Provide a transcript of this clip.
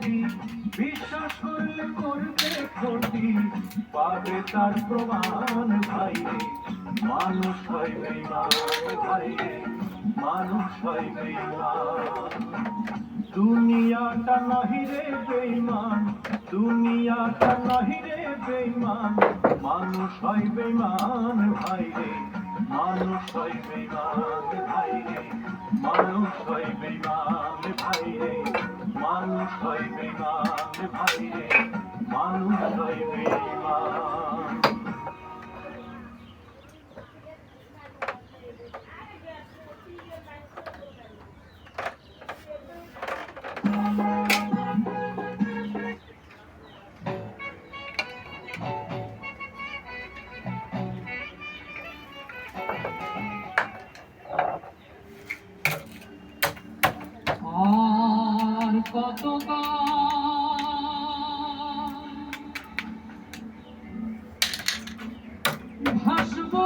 কোটি, বিশ্বাস করলে করবে ক্ষতি, পাবে তার প্রমাণ ভাই রে। মানুষ হয় বেঈমান ভাই রে, মানুষ হয় বেঈমান। দুনিয়াটা নাহি রে বেঈমান, দুনিয়াটা নাহি রে বেঈমান, মানুষ হয় বেঈমান ভাই রে, মানুষ হয় বেঈমান ভাই রে, মানুষ হয় বেঈমান ভাই রে, মানুষ হয় বেঈমান ভাই রে, মানুষ হয় বেঈমান। আর কত ভাসবো